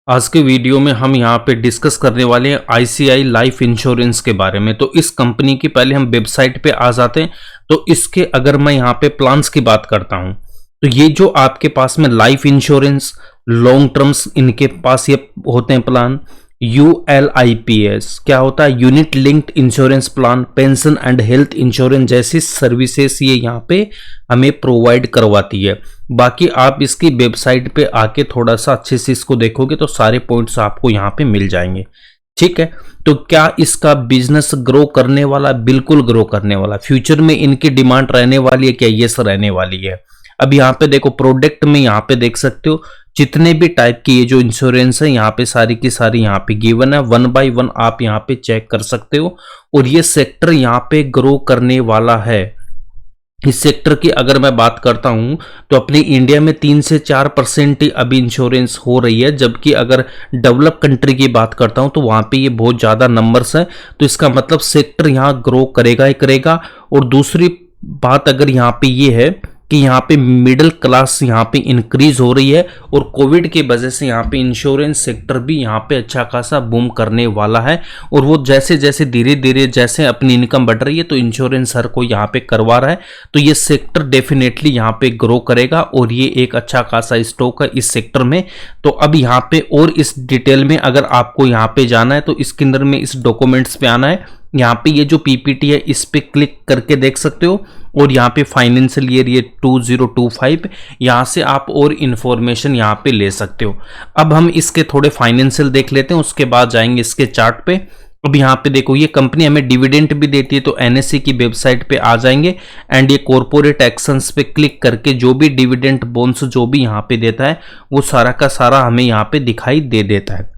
आज के वीडियो में हम यहाँ पे डिस्कस करने वाले हैं आईसीआई लाइफ इंश्योरेंस के बारे में। तो इस कंपनी की पहले हम वेबसाइट पे आ जाते हैं। तो इसके अगर मैं यहाँ पे प्लान्स की बात करता हूँ तो ये जो आपके पास में लाइफ इंश्योरेंस लॉन्ग टर्म्स इनके पास ये होते हैं प्लान। ULIPS क्या होता है? Unit linked insurance plan, pension and health insurance जैसी सर्विसेज ये यहाँ पे हमें प्रोवाइड करवाती है। बाकी आप इसकी वेबसाइट पे आके थोड़ा सा अच्छे से इसको देखोगे तो सारे पॉइंट्स आपको यहाँ पे मिल जाएंगे। ठीक है, तो क्या इसका बिजनेस ग्रो करने वाला? बिल्कुल ग्रो करने वाला। फ्यूचर में इनकी डिमांड रहने वाली है क्या? यस रहने वाली है। अब यहाँ पे देखो प्रोडक्ट में यहाँ पे देख सकते हो जितने भी टाइप की ये जो इंश्योरेंस है यहाँ पे सारी की सारी यहाँ पे गिवन है। 1 बाय 1 आप यहाँ पे चेक कर सकते हो और ये सेक्टर यहाँ पे ग्रो करने वाला है। इस सेक्टर की अगर मैं बात करता हूं तो अपनी इंडिया में 3 से 4% ही अभी इंश्योरेंस हो रही है, जबकि अगर डेवलप कंट्री की बात करता हूं तो वहां पे ये बहुत ज्यादा नंबर्स हैं। तो इसका मतलब सेक्टर यहां ग्रो करेगा ही करेगा। और दूसरी बात अगर यहाँ पे ये है कि यहाँ पे मिडिल क्लास यहाँ पे इंक्रीज हो रही है और कोविड की वजह से यहाँ पे इंश्योरेंस सेक्टर भी यहाँ पे अच्छा खासा बूम करने वाला है। और वो जैसे जैसे धीरे धीरे जैसे अपनी इनकम बढ़ रही है तो इंश्योरेंस हर कोई यहाँ पे करवा रहा है। तो ये सेक्टर डेफिनेटली यहाँ पे ग्रो करेगा और ये एक अच्छा खासा स्टॉक है इस सेक्टर में। तो अब यहाँ पे और इस डिटेल में अगर आपको यहाँ पे जाना है तो इसके अंदर में इस डॉक्यूमेंट्स पे आना है। यहाँ पे ये जो पीपीटी है इस पे क्लिक करके देख सकते हो और यहाँ पे फाइनेंशियल ईयर ये 2025 यहाँ से आप और इंफॉर्मेशन यहाँ पे ले सकते हो। अब हम इसके थोड़े फाइनेंशियल देख लेते हैं, उसके बाद जाएंगे इसके चार्ट पे। अब यहाँ पे देखो ये कंपनी हमें डिविडेंड भी देती है, तो NSE की वेबसाइट पे आ जाएंगे एंड ये कॉर्पोरेट एक्शंस पे क्लिक करके जो भी डिविडेंड बोनस जो भी यहाँ पे देता है वो सारा का सारा हमें यहाँ पे दिखाई दे देता है।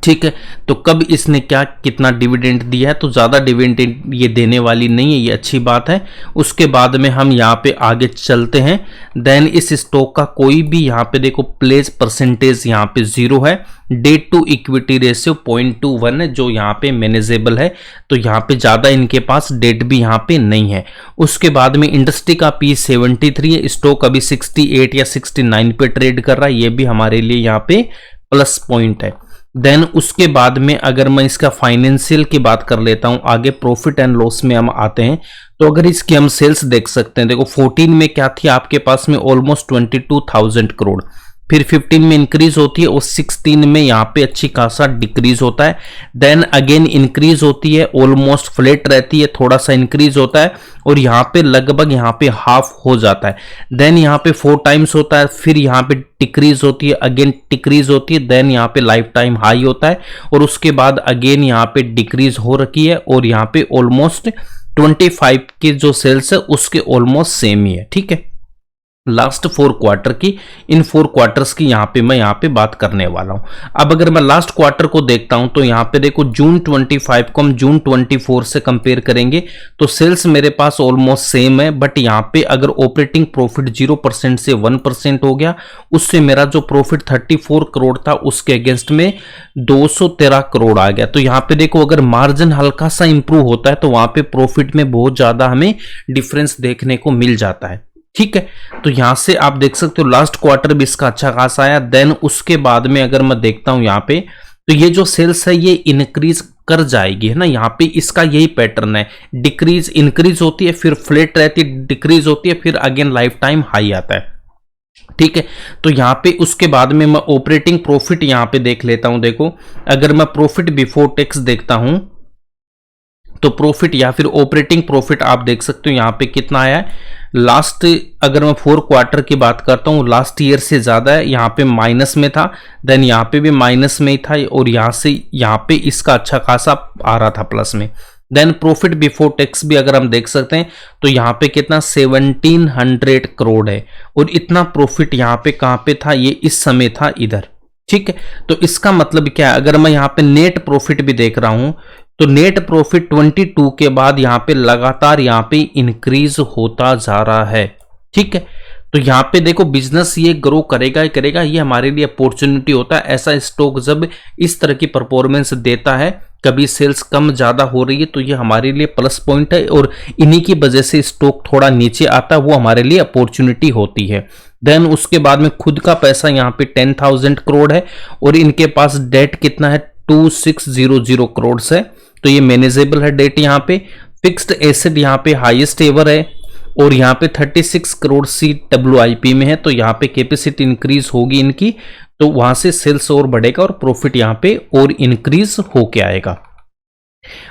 ठीक है, तो कब इसने क्या कितना डिविडेंड दिया है? तो ज्यादा डिविडेंड ये देने वाली नहीं है, ये अच्छी बात है। उसके बाद में हम यहाँ पे आगे चलते हैं। देन इस स्टॉक का कोई भी यहाँ पे देखो प्लेज परसेंटेज यहाँ पे 0 है। डेट टू इक्विटी रेशियो 0.21 है जो यहाँ पे मैनेजेबल है। तो यहाँ पे ज्यादा इनके पास डेट भी यहाँ पे नहीं है। उसके बाद में इंडस्ट्री का P 73 है। स्टॉक अभी 68 या 69 पे ट्रेड कर रहा है, ये भी हमारे लिए यहाँ पे प्लस पॉइंट है। देन उसके बाद में अगर मैं इसका फाइनेंशियल की बात कर लेता हूं, आगे प्रॉफिट एंड लॉस में हम आते हैं। तो अगर इसकी हम सेल्स देख सकते हैं, देखो 14 में क्या थी आपके पास में ऑलमोस्ट 22,000 करोड़, फिर 15 में इंक्रीज होती है और 16 में यहाँ पे अच्छी खासा डिक्रीज होता है। देन अगेन इंक्रीज होती है, ऑलमोस्ट फ्लैट रहती है, थोड़ा सा इंक्रीज होता है और यहाँ पे लगभग यहाँ पे हाफ हो जाता है। देन यहाँ पे 4 टाइम्स होता है, फिर यहाँ पे डिक्रीज होती है, अगेन डिक्रीज होती है, देन यहाँ पे लाइफ टाइम हाई होता है और उसके बाद अगेन यहाँ पे डिक्रीज हो रखी है और यहाँ पे ऑलमोस्ट 25 की जो सेल्स है उसके ऑलमोस्ट सेम ही है। ठीक है, लास्ट 4 क्वार्टर की, इन 4 क्वार्टर्स की यहाँ पे मैं यहाँ पे बात करने वाला हूँ। अब अगर मैं लास्ट क्वार्टर को देखता हूँ तो यहाँ पे देखो जून 25 को हम जून 24 से कंपेयर करेंगे तो सेल्स मेरे पास ऑलमोस्ट सेम है, बट यहाँ पे अगर ऑपरेटिंग प्रॉफिट 0% से 1% हो गया, उससे मेरा जो प्रॉफिट 34 करोड़ था उसके अगेंस्ट में 213 करोड़ आ गया। तो यहाँ पे देखो अगर मार्जिन हल्का सा इंप्रूव होता है तो वहां पे प्रॉफिट में बहुत ज्यादा हमें डिफरेंस देखने को मिल जाता है। ठीक है, तो यहां से आप देख सकते हो लास्ट क्वार्टर भी इसका अच्छा खासा आया। देन उसके बाद में अगर मैं देखता हूं यहाँ पे तो ये जो सेल्स है ये इंक्रीज कर जाएगी, है ना। यहाँ पे इसका यही पैटर्न है, डिक्रीज इंक्रीज होती है, फिर फ्लैट रहती है, डिक्रीज होती है, फिर अगेन लाइफ टाइम हाई आता है। ठीक है, तो यहाँ पे उसके बाद में मैं ऑपरेटिंग प्रॉफिट यहाँ पे देख लेता हूं। देखो अगर मैं प्रॉफिट बिफोर टैक्स देखता हूं तो प्रॉफिट या फिर ऑपरेटिंग प्रॉफिट आप देख सकते हो यहाँ पे कितना आया है। लास्ट अगर मैं 4 क्वार्टर की बात करता हूँ लास्ट ईयर से ज्यादा है, यहाँ पे माइनस में था, देन यहाँ पे भी माइनस में ही था और यहाँ से यहाँ पे इसका अच्छा खासा आ रहा था प्लस में। देन प्रॉफिट बिफोर टैक्स भी अगर हम देख सकते हैं तो यहाँ पे कितना 1700 करोड़ है और इतना प्रॉफिट यहाँ पे कहाँ पे था? ये इस समय था इधर। ठीक है, तो इसका मतलब क्या है? अगर मैं यहाँ पे नेट प्रॉफिट भी देख रहा हूं तो नेट प्रॉफिट 22 के बाद यहाँ पे लगातार यहाँ पे इंक्रीज होता जा रहा है। ठीक है, तो यहाँ पे देखो बिजनेस ये ग्रो करेगा ही करेगा, ये हमारे लिए अपॉर्चुनिटी होता है। ऐसा स्टॉक जब इस तरह की परफॉर्मेंस देता है, कभी सेल्स कम ज्यादा हो रही है तो ये हमारे लिए प्लस पॉइंट है और इन्हीं की वजह से स्टॉक थोड़ा नीचे आता है, वो हमारे लिए अपॉर्चुनिटी होती है। देन उसके बाद में खुद का पैसा यहाँ पे 10,000 करोड़ है और इनके पास डेट कितना है 2600 करोड़ है, तो ये मैनेजेबल है डेट। यहाँ पे फिक्स्ड एसेट यहाँ पे हाईएस्ट एवर है और यहाँ पे 36 करोड़ CWIP में है, तो यहाँ पे कैपेसिटी इंक्रीज होगी इनकी, तो वहां से सेल्स और बढ़ेगा और प्रॉफिट यहाँ पे और इंक्रीज होके आएगा।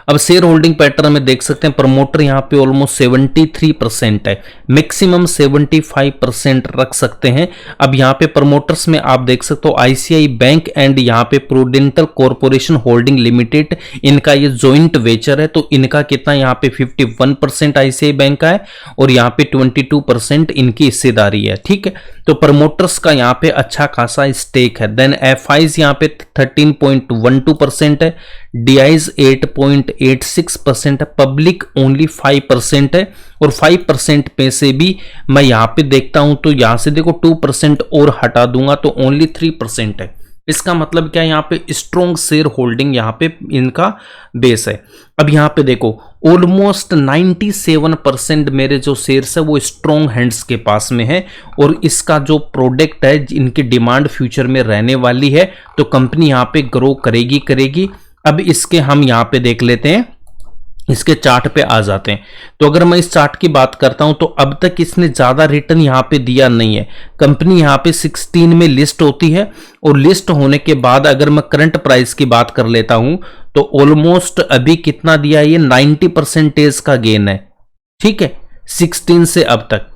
अब शेयर होल्डिंग पैटर्न में देख सकते हैं प्रमोटर यहाँ पे ऑलमोस्ट 73% है, मैक्सिमम 75% रख सकते हैं। अब यहाँ पे प्रमोटर्स में आप देख सकते हो आईसीआई बैंक एंड यहाँ पे प्रूडेंटल कॉर्पोरेशन होल्डिंग लिमिटेड, इनका ये जॉइंट वेंचर है, तो इनका कितना यहाँ पे 51% आईसीआई बैंक का है और यहाँ पे 22% इनकी हिस्सेदारी है। ठीक है, तो प्रमोटर्स का यहाँ पे अच्छा खासा स्टेक है। देन एफआईज यहाँ पे 13.12% है, डीआईज 8.86% है, पब्लिक ओनली 5% है और 5% पे से भी मैं यहाँ पे देखता हूं तो यहां से देखो 2% और हटा दूंगा तो ओनली 3% है। इसका मतलब क्या है, यहाँ पे स्ट्रॉन्ग शेयर होल्डिंग यहाँ पे इनका बेस है। अब यहाँ पे देखो ऑलमोस्ट 97% मेरे जो शेयर्स है वो स्ट्रॉन्ग हैंड्स के पास में है और इसका जो प्रोडक्ट है इनकी डिमांड फ्यूचर में रहने वाली है, तो कंपनी यहाँ पे ग्रो करेगी। अब इसके हम यहाँ पे देख लेते हैं, इसके चार्ट पे आ जाते हैं। तो अगर मैं इस चार्ट की बात करता हूं तो अब तक इसने ज्यादा रिटर्न यहाँ पे दिया नहीं है। कंपनी यहाँ पे 16 में लिस्ट होती है और लिस्ट होने के बाद अगर मैं करंट प्राइस की बात कर लेता हूं तो ऑलमोस्ट अभी कितना दिया है, ये 90% का गेन है। ठीक है, 16 से अब तक,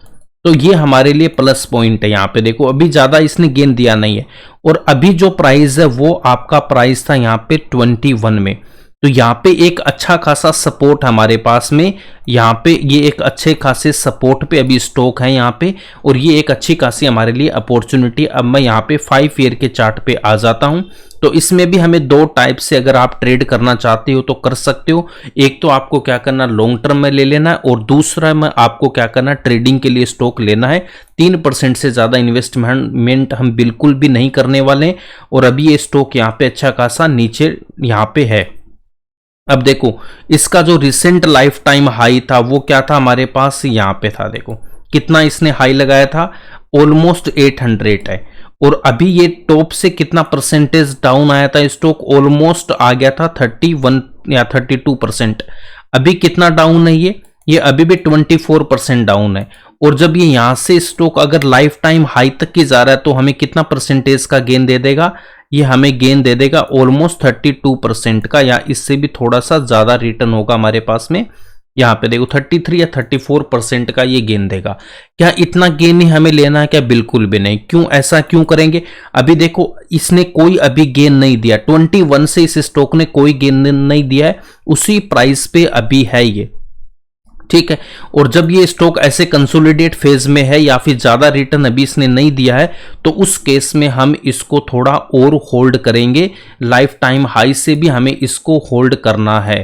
तो ये हमारे लिए प्लस पॉइंट है। यहाँ पे देखो अभी ज्यादा इसने गेन दिया नहीं है और अभी जो प्राइस है वो आपका प्राइस था यहाँ पे 21 में, तो यहाँ पे एक अच्छा खासा सपोर्ट हमारे पास में, यहाँ पे ये एक अच्छे खासे सपोर्ट पे अभी स्टॉक है यहाँ पे और ये एक अच्छी खासी हमारे लिए अपॉर्चुनिटी। अब मैं यहाँ पे 5 ईयर के चार्ट पे आ जाता हूँ, तो इसमें भी हमें दो टाइप से अगर आप ट्रेड करना चाहते हो तो कर सकते हो। एक तो आपको क्या करना, लॉन्ग टर्म में ले लेना है और दूसरा में आपको क्या करना, ट्रेडिंग के लिए स्टॉक लेना है। 3% से ज्यादा इन्वेस्टमेंट हम बिल्कुल भी नहीं करने वाले हैं और अभी ये स्टॉक यहाँ पे अच्छा खासा नीचे यहाँ पे है। अब देखो इसका जो रिसेंट लाइफ टाइम हाई था वो क्या था हमारे पास, यहाँ पे था। देखो कितना इसने हाई लगाया था, ऑलमोस्ट 800 है और अभी ये टॉप से कितना परसेंटेज डाउन आया था, स्टॉक ऑलमोस्ट आ गया था 31 या 32%। अभी कितना डाउन है ये अभी भी 24% डाउन है। और जब ये यहां से स्टॉक अगर लाइफ टाइम हाई तक की जा रहा है तो हमें कितना परसेंटेज का गेन दे देगा, ये हमें गेन दे देगा ऑलमोस्ट 32% का, या इससे भी थोड़ा सा ज्यादा रिटर्न होगा हमारे पास में। यहाँ पे देखो 33 या 34% का ये गेन देगा। क्या इतना गेन ही हमें लेना है क्या? बिल्कुल भी नहीं। क्यों, ऐसा क्यों करेंगे? अभी देखो इसने कोई अभी गेन नहीं दिया, 21 से इस स्टॉक ने कोई गेन नहीं दिया है, उसी प्राइस पे अभी है ये। ठीक है, और जब ये स्टॉक ऐसे कंसोलिडेट फेज में है या फिर ज्यादा रिटर्न अभी इसने नहीं दिया है तो उस केस में हम इसको थोड़ा और होल्ड करेंगे। लाइफ टाइम हाई से भी हमें इसको होल्ड करना है।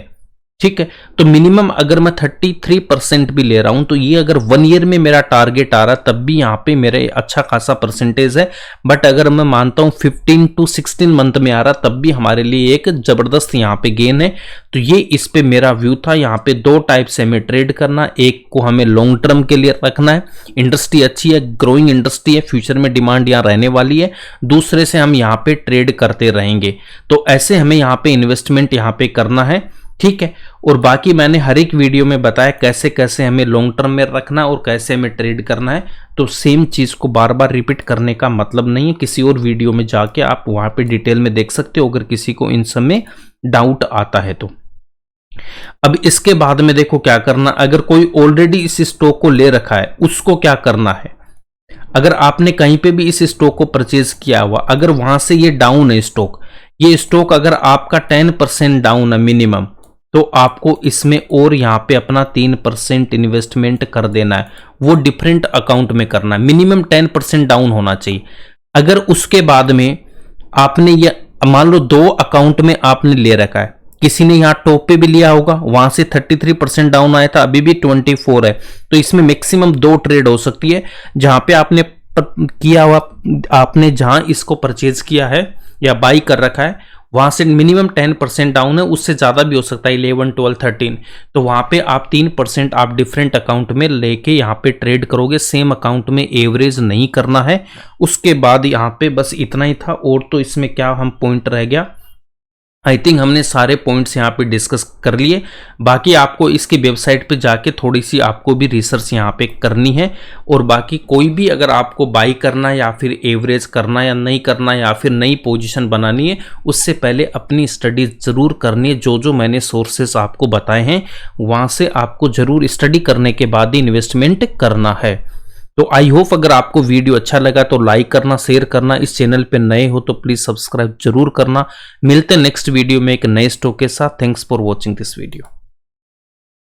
ठीक है, तो मिनिमम अगर मैं 33% भी ले रहा हूं तो ये अगर 1 ईयर में मेरा टारगेट आ रहा तब भी यहाँ पे मेरे अच्छा खासा परसेंटेज है। बट अगर मैं मानता हूं 15 to 16 मंथ में आ रहा तब भी हमारे लिए एक जबरदस्त यहाँ पे गेन है। तो ये इस पे मेरा व्यू था। यहाँ पे दो टाइप से हमें ट्रेड करना, एक को हमें लॉन्ग टर्म के लिए रखना है, इंडस्ट्री अच्छी है, ग्रोइंग इंडस्ट्री है, फ्यूचर में डिमांड यहाँ रहने वाली है, दूसरे से हम यहाँ पे ट्रेड करते रहेंगे। तो ऐसे हमें यहाँ पे इन्वेस्टमेंट यहाँ पे करना है। ठीक है, और बाकी मैंने हर एक वीडियो में बताया कैसे कैसे हमें लॉन्ग टर्म में रखना और कैसे हमें ट्रेड करना है। तो सेम चीज को बार बार रिपीट करने का मतलब नहीं है, किसी और वीडियो में जाके आप वहां पे डिटेल में देख सकते हो अगर किसी को इन सब में डाउट आता है तो। अब इसके बाद में देखो क्या करना, अगर कोई ऑलरेडी इस स्टॉक को ले रखा है उसको क्या करना है। अगर आपने कहीं पे भी इस स्टॉक को परचेज किया हुआ, अगर वहां से ये डाउन है स्टॉक, ये स्टॉक अगर आपका 10% डाउन है मिनिमम, तो आपको इसमें और यहाँ पे अपना 3% इन्वेस्टमेंट कर देना है। वो डिफरेंट अकाउंट में करना है, मिनिमम 10% डाउन होना चाहिए। अगर उसके बाद में आपने ये मान लो 2 अकाउंट में आपने ले रखा है, किसी ने यहाँ टॉप पे भी लिया होगा, वहां से 33% डाउन आया था, अभी भी 24 है, तो इसमें मैक्सिमम 2 ट्रेड हो सकती है। जहां पे आपने किया हुआ, आपने जहां इसको परचेज किया है या बाई कर रखा है वहां से मिनिमम 10% डाउन है, उससे ज्यादा भी हो सकता है 11, 12, 13। तो वहां पे आप 3% आप डिफरेंट अकाउंट में लेके यहाँ पे ट्रेड करोगे, सेम अकाउंट में एवरेज नहीं करना है। उसके बाद यहाँ पे बस इतना ही था। और तो इसमें क्या हम पॉइंट रह गया, आई थिंक हमने सारे पॉइंट्स यहाँ पे डिस्कस कर लिए। बाकी आपको इसकी वेबसाइट पे जाके थोड़ी सी आपको भी रिसर्च यहाँ पे करनी है। और बाकी कोई भी अगर आपको बाई करना है या फिर एवरेज करना है या नहीं करना है या फिर नई पोजीशन बनानी है, उससे पहले अपनी स्टडी जरूर करनी है। जो जो मैंने सोर्सेस आपको बताए हैं वहाँ से आपको जरूर स्टडी करने के बाद ही इन्वेस्टमेंट करना है। तो आई होप अगर आपको वीडियो अच्छा लगा तो लाइक करना, शेयर करना, इस चैनल पे नए हो तो प्लीज सब्सक्राइब जरूर करना। मिलते हैं नेक्स्ट वीडियो में एक नए स्टॉक के साथ। Thanks for watching this video.